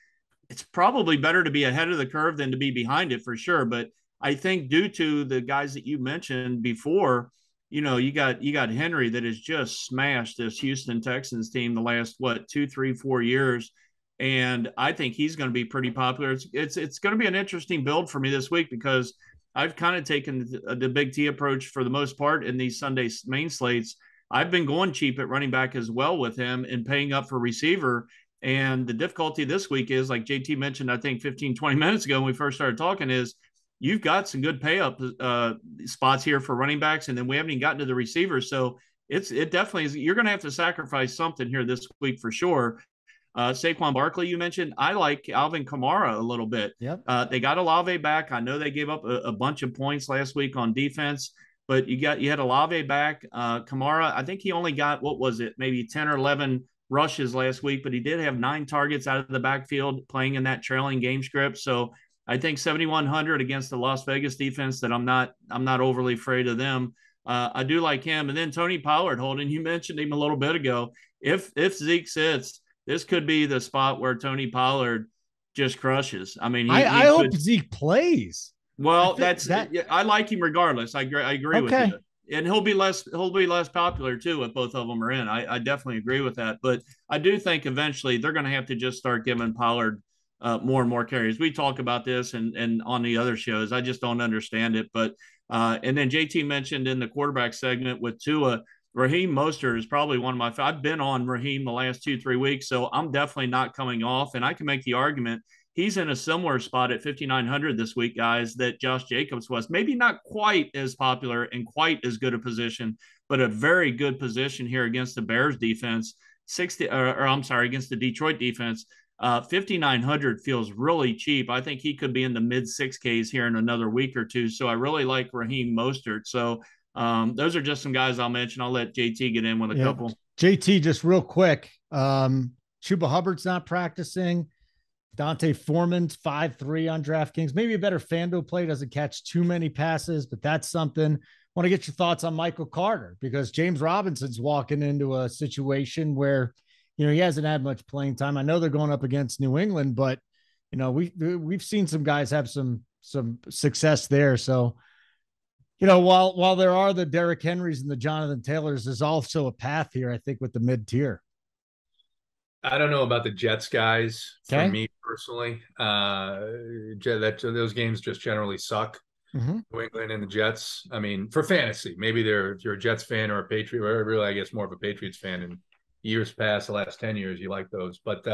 it's probably better to be ahead of the curve than to be behind it for sure. But I think due to the guys that you mentioned before, you got Henry that has just smashed this Houston Texans team the last 2, 3, 4 years. And I think he's going to be pretty popular. It's going to be an interesting build for me this week, because I've kind of taken the Big T approach for the most part in these Sunday main slates. I've been going cheap at running back as well with him and paying up for receiver. And the difficulty this week is, like JT mentioned, I think 15, 20 minutes ago when we first started talking, is you've got some good pay up spots here for running backs. And then we haven't even gotten to the receivers. So it definitely is. You're going to have to sacrifice something here this week for sure. Saquon Barkley, you mentioned. I like Alvin Kamara a little bit.
Yep.
They got Olave back. I know they gave up a bunch of points last week on defense, but you had Olave back. Kamara, I think he only got, maybe 10 or 11 rushes last week, but he did have 9 targets out of the backfield playing in that trailing game script. So I think 7,100 against the Las Vegas defense that I'm not overly afraid of them. I do like him. And then Tony Pollard, Holden, you mentioned him a little bit ago. If Zeke sits, this could be the spot where Tony Pollard just crushes. I mean,
I hope Zeke plays.
Well, I like him regardless. I agree with you. And he'll be less popular too if both of them are in. I definitely agree with that. But I do think eventually they're going to have to just start giving Pollard more and more carries. We talk about this and on the other shows. I just don't understand it. But and then JT mentioned in the quarterback segment with Tua, Raheem Mostert is probably one of my – I've been on Raheem the last 2-3 weeks, so I'm definitely not coming off. And I can make the argument he's in a similar spot at 5,900 this week, guys, that Josh Jacobs was. Maybe not quite as popular and quite as good a position, but a very good position here against the Bears defense. Against the Detroit defense. $5,900 feels really cheap. I think he could be in the mid 6Ks here in another week or two. So I really like Raheem Mostert. So those are just some guys I'll mention. I'll let JT get in with a couple.
JT, just real quick. Chuba Hubbard's not practicing. Dante Foreman's 5-3 on DraftKings. Maybe a better FanDuel play, doesn't catch too many passes, but that's something. Want to get your thoughts on Michael Carter, because James Robinson's walking into a situation where, he hasn't had much playing time. I know they're going up against New England, but we've seen some guys have some success there. So, while there are the Derrick Henrys and the Jonathan Taylors, there's also a path here, I think, with the mid tier.
I don't know about the Jets guys. For me personally, those games just generally suck.
Mm-hmm.
New England and the Jets. I mean, for fantasy, maybe if you're a Jets fan or a Patriot, or really, I guess more of a Patriots fan. And years past, the last 10 years, you like those. But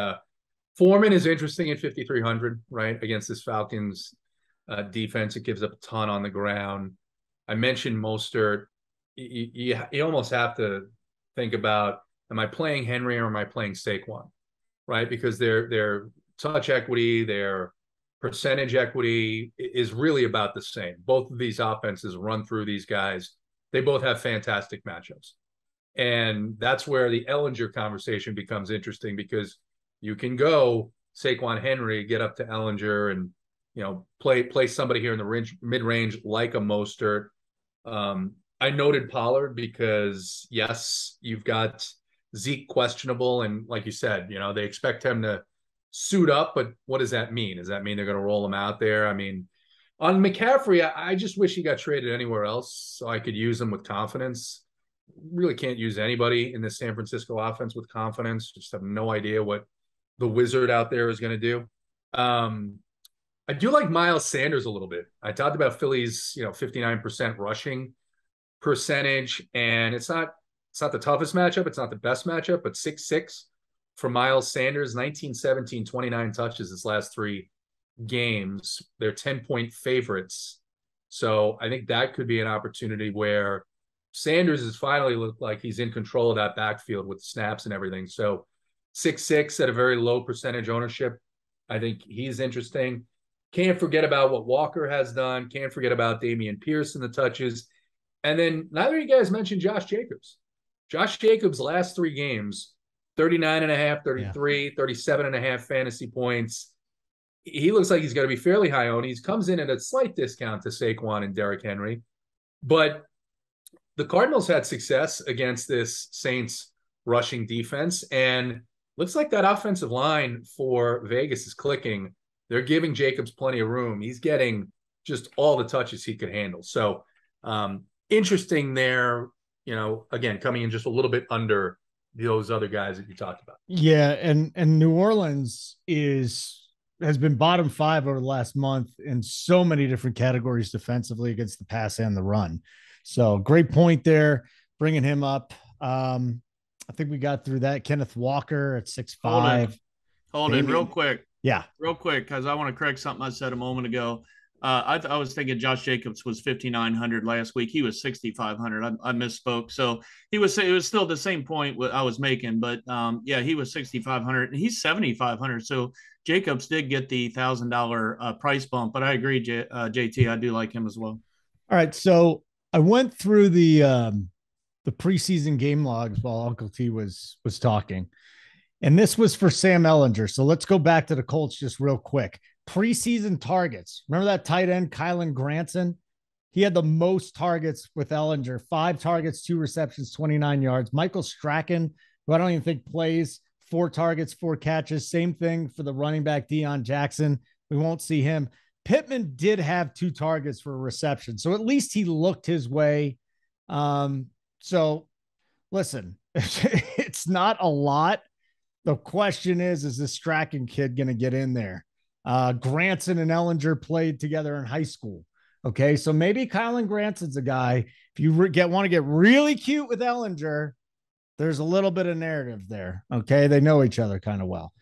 Foreman is interesting at 5,300, right, against this Falcons defense. It gives up a ton on the ground. I mentioned Mostert. You almost have to think about, am I playing Henry or am I playing Saquon, right? Because their touch equity, their percentage equity is really about the same. Both of these offenses run through these guys. They both have fantastic matchups. And that's where the Ellinger conversation becomes interesting, because you can go Saquon Henry, get up to Ellinger, and play somebody here in the mid-range like a Mostert. I noted Pollard because, yes, you've got Zeke questionable, and like you said, they expect him to suit up, but what does that mean? Does that mean they're going to roll him out there? I mean, on McCaffrey, I just wish he got traded anywhere else so I could use him with confidence. Really can't use anybody in the San Francisco offense with confidence. Just have no idea what the wizard out there is going to do. I do like Miles Sanders a little bit. I talked about Philly's, 59% rushing percentage, and it's not the toughest matchup. It's not the best matchup, but 6'6" for Miles Sanders, 19, 17, 29 touches his last 3 games. They're 10-point favorites. So I think that could be an opportunity where Sanders has finally looked like he's in control of that backfield with snaps and everything. So 6'6" at a very low percentage ownership. I think he's interesting. Can't forget about what Walker has done. Can't forget about Damian Pierce and the touches. And then neither of you guys mentioned Josh Jacobs. Josh Jacobs' last 3 games, 39.5, 33, 37.5 fantasy points. He looks like he's going to be fairly high owned. He comes in at a slight discount to Saquon and Derrick Henry. But the Cardinals had success against this Saints rushing defense, and looks like that offensive line for Vegas is clicking. They're giving Jacobs plenty of room. He's getting just all the touches he could handle. So interesting there, again, coming in just a little bit under those other guys that you talked about.
Yeah, and New Orleans has been bottom 5 over the last month in so many different categories defensively against the pass and the run. So great point there, bringing him up. I think we got through that. Kenneth Walker at 6'5".
Holden, real quick.
Yeah.
Real quick, because I want to correct something I said a moment ago. I was thinking Josh Jacobs was 5,900 last week. He was 6,500. I misspoke. So it was still the same point I was making, but he was 6,500 and he's 7,500. So Jacobs did get the $1,000 price bump, but I agree, JT, I do like him as well.
All right. So I went through the preseason game logs while Uncle T was talking, and this was for Sam Ellinger. So let's go back to the Colts just real quick. Preseason targets. Remember that tight end, Kylan Granson? He had the most targets with Ellinger, 5 targets, 2 receptions, 29 yards. Michael Strachan, who I don't even think plays, 4 targets, 4 catches. Same thing for the running back, Deion Jackson. We won't see him. Pittman did have 2 targets for a reception. So at least he looked his way. So listen, it's not a lot. The question is this Strachan kid going to get in there? Granson and Ellinger played together in high school. Okay. So maybe Kylan Granson's a guy. If you want to get really cute with Ellinger, there's a little bit of narrative there. Okay. They know each other kind of well.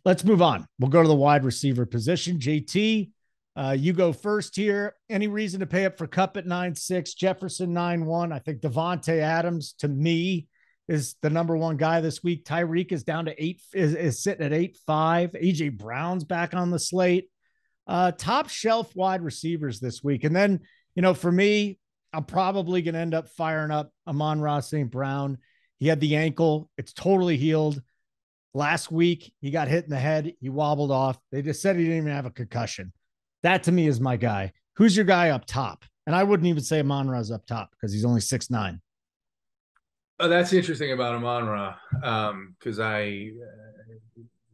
Let's move on. We'll go to the wide receiver position. JT, you go first here. Any reason to pay up for Kupp at 9.6, Jefferson 9.1? I think Devontae Adams, to me, is the number one guy this week. Tyreek is down to is sitting at 8.5. AJ Brown's back on the slate. Top shelf wide receivers this week. And then, for me, I'm probably going to end up firing up Amon-Ra St. Brown. He had the ankle. It's totally healed. Last week, he got hit in the head. He wobbled off. They just said he didn't even have a concussion. That, to me, is my guy. Who's your guy up top? And I wouldn't even say Amon-Ra's up top because he's only 6'9".
Oh, that's interesting about Amon-Ra, because I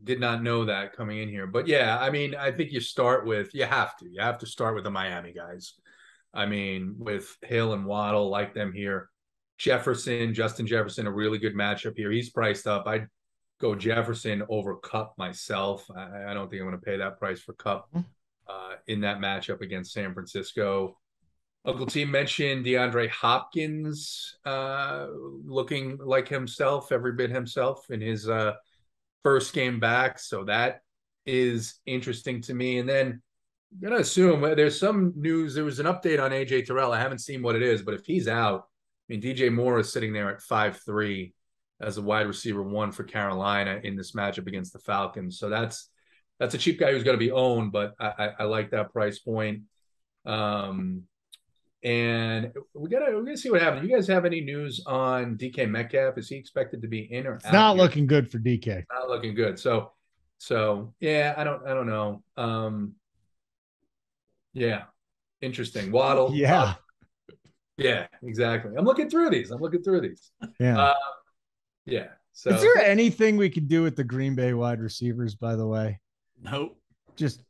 did not know that coming in here. But, yeah, I mean, I think you have to start with the Miami guys. I mean, with Hill and Waddle, like them here. Justin Jefferson, a really good matchup here. He's priced up. I'd go Jefferson over Kupp myself. I don't think I'm going to pay that price for Kupp in that matchup against San Francisco. Uncle T mentioned DeAndre Hopkins looking like himself, every bit himself in his first game back. So that is interesting to me. And then I'm going to assume there's some news. There was an update on AJ Terrell. I haven't seen what it is, but if he's out, I mean, DJ Moore is sitting there at 5'3" as a wide receiver 1 for Carolina in this matchup against the Falcons. So that's a cheap guy who's going to be owned, but I like that price point. And we gotta see what happens. You guys have any news on DK Metcalf? Is he expected to be in or out?
It's not looking good for DK.
Not looking good. So yeah, I don't know. Yeah, interesting. Waddle.
Yeah.
Yeah, exactly. I'm looking through these.
Yeah.
Yeah. So
is there anything we could do with the Green Bay wide receivers, by the way?
Nope.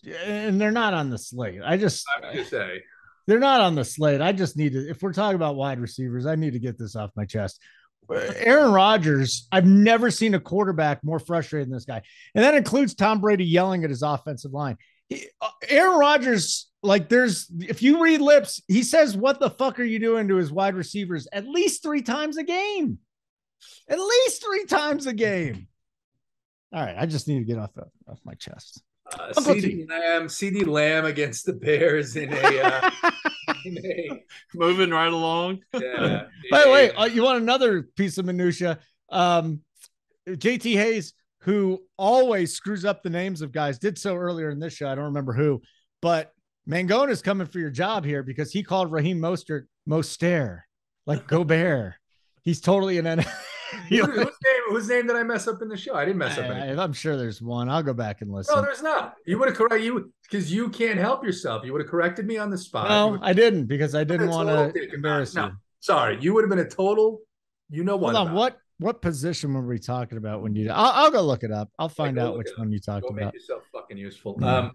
And they're not on the slate.
I would just say
they're not on the slate. I just need to, if we're talking about wide receivers, I need to get this off my chest. Aaron Rodgers, I've never seen a quarterback more frustrated than this guy. And that includes Tom Brady yelling at his offensive line. Aaron Rodgers, if you read lips, he says, "What the fuck are you doing?" to his wide receivers at least 3 times a game. At least 3 times a game. All right, I just need to get off my chest.
CD Lamb against the Bears in a
moving right along.
Yeah.
By the way, you want another piece of minutia? JT Hayes, who always screws up the names of guys, did so earlier in this show. I don't remember who, but Mangone is coming for your job here because he called Raheem Mostert like Gobert. He's totally an NFL.
Whose name did I mess up in the show? I didn't mess up anything.
I'm sure there's one. I'll go back and listen.
No, there's not. You would have corrected you because you can't help yourself. You would have corrected me on the spot.
No, I didn't because I didn't want to embarrass you.
Sorry, you would have been a total. You know what?
Hold on. What position were we talking about when you? I'll go look it up. I'll find out which one you talked about.
Make yourself fucking useful.
Yeah.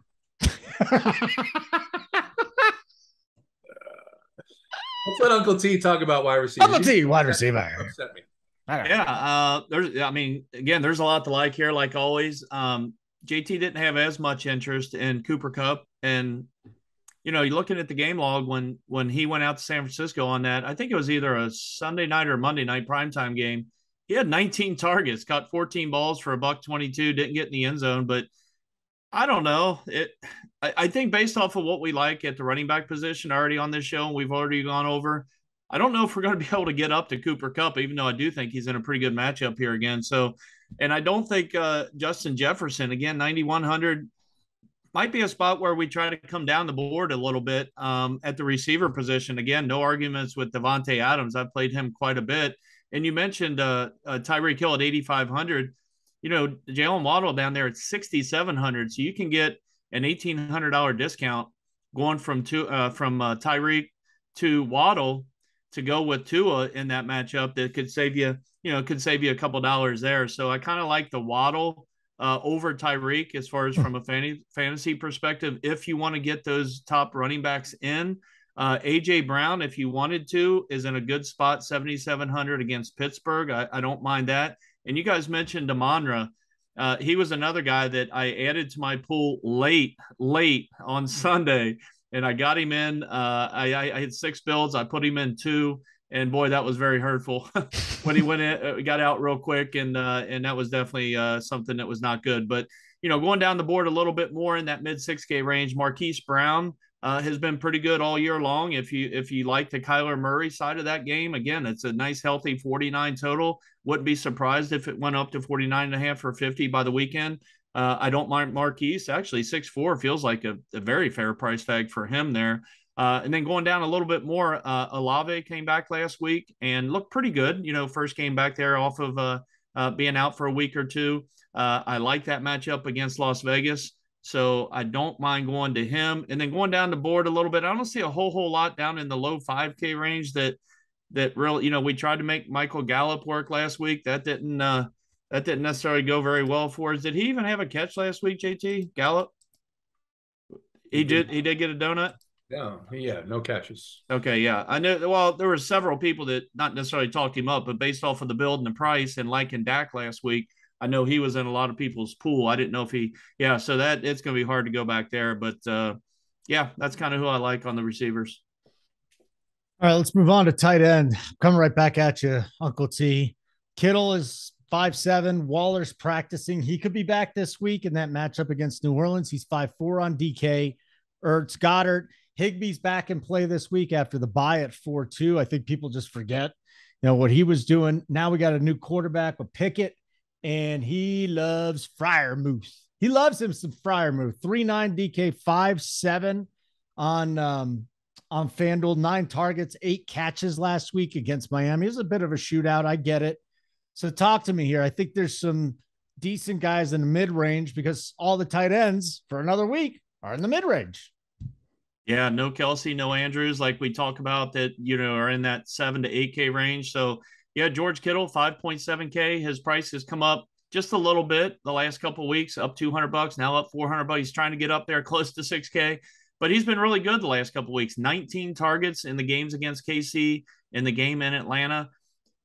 Let's let Uncle T talk about wide receiver.
Uncle T, wide receiver.
Upset me.
Yeah, there's a lot to like here, like always. JT didn't have as much interest in Cooper Kupp, and you're looking at the game log when he went out to San Francisco on that. I think it was either a Sunday night or Monday night primetime game. He had 19 targets, caught 14 balls for $122, didn't get in the end zone, but I don't know. I think based off of what we like at the running back position already on this show, and we've already gone over, I don't know if we're going to be able to get up to Cooper Kupp, even though I do think he's in a pretty good matchup here again. So, and I don't think Justin Jefferson, again, 9,100, might be a spot where we try to come down the board a little bit at the receiver position. Again, no arguments with Devontae Adams. I've played him quite a bit. And you mentioned Tyreek Hill at 8,500. Jalen Waddle down there at 6,700. So you can get an $1,800 discount going from Tyreek to Waddle to go with Tua in that matchup. That could save you a couple dollars there. So I kind of like the Waddle over Tyreek as far as from a fantasy perspective. If you want to get those top running backs in, AJ Brown, if you wanted to, is in a good spot, 7,700 against Pittsburgh. I don't mind that. And you guys mentioned Amon-Ra. He was another guy that I added to my pool late on Sunday, and I got him in. I had 6 builds. I put him in 2, and boy, that was very hurtful when he went in, got out real quick, and that was definitely something that was not good. But going down the board a little bit more in that mid 6K range, Marquise Brown has been pretty good all year long. If you like the Kyler Murray side of that game, again, it's a nice healthy 49 total. Wouldn't be surprised if it went up to 49.5 or 50 by the weekend. I don't mind Marquise. Actually, 6'4" feels like a very fair price tag for him there. And then going down a little bit more, Olave came back last week and looked pretty good. First game back there off of being out for a week or two. I like that matchup against Las Vegas. So I don't mind going to him. And then going down the board a little bit, I don't see a whole lot down in the low 5K range that really, we tried to make Michael Gallup work last week. That didn't necessarily go very well for us. Did he even have a catch last week, JT Gallup? He did get a donut.
No, yeah, no catches.
Okay, yeah. I know. Well, there were several people that not necessarily talked him up, but based off of the build and the price and liking Dak last week, I know he was in a lot of people's pool. I didn't know if so that it's going to be hard to go back there. But yeah, that's kind of who I like on the receivers.
All right, let's move on to tight end. Coming right back at you, Uncle T. Kittle is 5'7". Waller's practicing. He could be back this week in that matchup against New Orleans. He's 5'4" on DK. Ertz, Goddard. Higbee's back in play this week after the bye at 4-2. I think people just forget, what he was doing. Now we got a new quarterback with Pickett, and he loves Freiermuth. He loves him some Freiermuth. 3.9 DK, 5'7" on FanDuel. 9 targets, 8 catches last week against Miami. It was a bit of a shootout. I get it. So talk to me here. I think there's some decent guys in the mid-range because all the tight ends for another week are in the mid-range.
Yeah, no Kelsey, no Andrews, like we talk about that, are in that 7 to 8K range. So yeah, George Kittle, 5.7K. His price has come up just a little bit the last couple of weeks, up $200, now up $400. He's trying to get up there close to 6K, but he's been really good the last couple of weeks. 19 targets in the games against KC, in the game in Atlanta.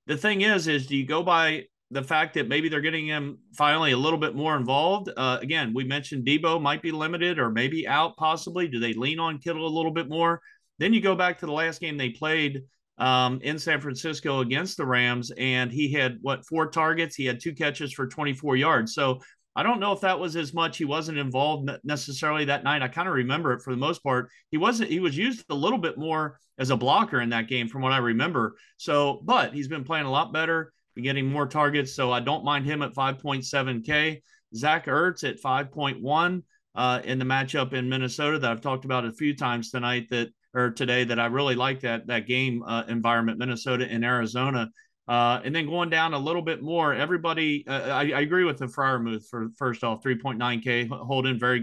The thing is do you go by the fact that maybe they're getting him finally a little bit more involved? Again, we mentioned Debo might be limited or maybe out possibly. Do they lean on Kittle a little bit more? Then you go back to the last game they played in San Francisco against the Rams, and he had 4 targets. He had 2 catches for 24 yards. So I don't know if that was as much. He wasn't involved necessarily that night. I kind of remember it for the most part. He was used a little bit more as a blocker in that game from what I remember. So, but he's been playing a lot better, getting more targets. So I don't mind him at 5.7K. Zach Ertz at 5.1 in the matchup in Minnesota that I've talked about a few times today that I really like that game environment, Minnesota and Arizona. And then going down a little bit more, everybody, I agree with the Freiermuth for first off, 3.9K. Holden, very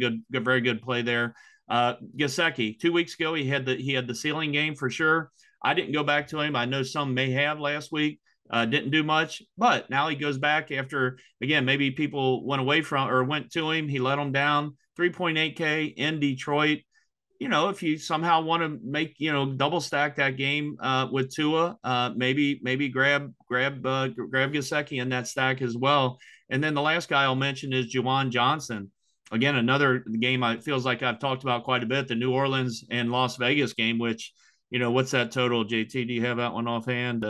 good play there. Gesicki, 2 weeks ago, he had the ceiling game for sure. I didn't go back to him. I know some may have last week. Didn't do much, but now he goes back after, again, maybe people went to him. He let them down. 3.8K in Detroit. If you somehow want to make, double stack that game with Tua, maybe grab Gesicki in that stack as well. And then the last guy I'll mention is Juwan Johnson. Again, another game feels like I've talked about quite a bit, the New Orleans and Las Vegas game, which, what's that total, JT? Do you have that one offhand?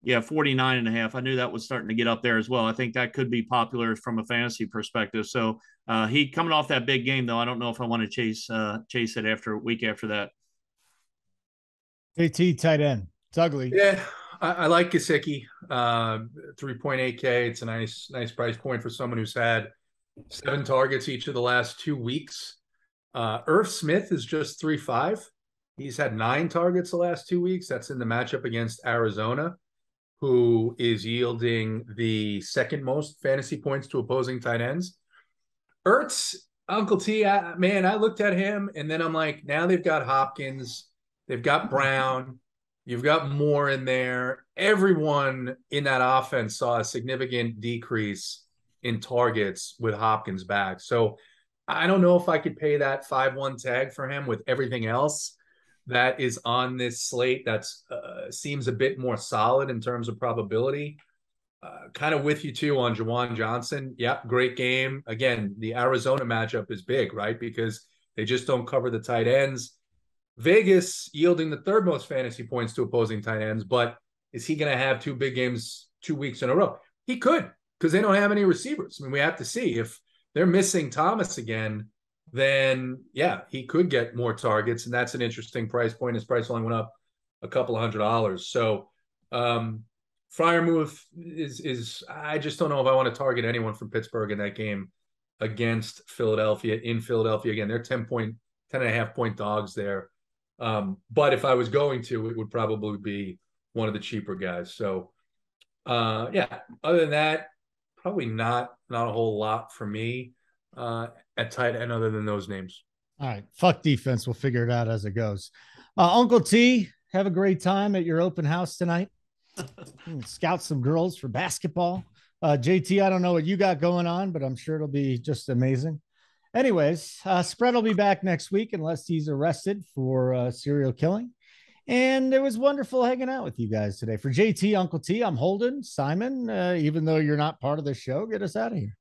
Yeah, 49.5. I knew that was starting to get up there as well. I think that could be popular from a fantasy perspective. So he coming off that big game, though, I don't know if I want to chase it after week after that.
JT tight end. It's ugly.
Yeah, I like Gesicki. 3.8K. It's a nice price point for someone who's had 7 targets each of the last 2 weeks. Irv Smith is just 3.5. He's had 9 targets the last 2 weeks. That's in the matchup against Arizona, who is yielding the second most fantasy points to opposing tight ends. Ertz, Uncle T, I looked at him, and then I'm like, now they've got Hopkins, they've got Brown, you've got Moore in there. Everyone in that offense saw a significant decrease in targets with Hopkins back. So I don't know if I could pay that 5-1 tag for him with everything else that is on this slate. That's seems a bit more solid in terms of probability. Kind of with you too on Juwan Johnson. Yep, great game. Again, the Arizona matchup is big, right? Because they just don't cover the tight ends. Vegas yielding the 3rd most fantasy points to opposing tight ends, but is he going to have 2 big games 2 weeks in a row? He could, because they don't have any receivers. I mean, we have to see if they're missing Thomas again. then yeah, he could get more targets, and that's an interesting price point. His price only went up a couple of $100. So Freiermuth is I just don't know if I want to target anyone from Pittsburgh in that game against Philadelphia in Philadelphia. Again, they're 10.5 point dogs there. But if I was going to, it would probably be one of the cheaper guys. So yeah, other than that, probably not a whole lot for me at tight end other than those names.
All right. Fuck defense. We'll figure it out as it goes. Uncle T, have a great time at your open house tonight. Scout some girls for basketball. JT, I don't know what you got going on, but I'm sure it'll be just amazing. Anyways, Spread will be back next week unless he's arrested for serial killing. And it was wonderful hanging out with you guys today. For JT, Uncle T, I'm Holden. Simon, even though you're not part of the show, get us out of here.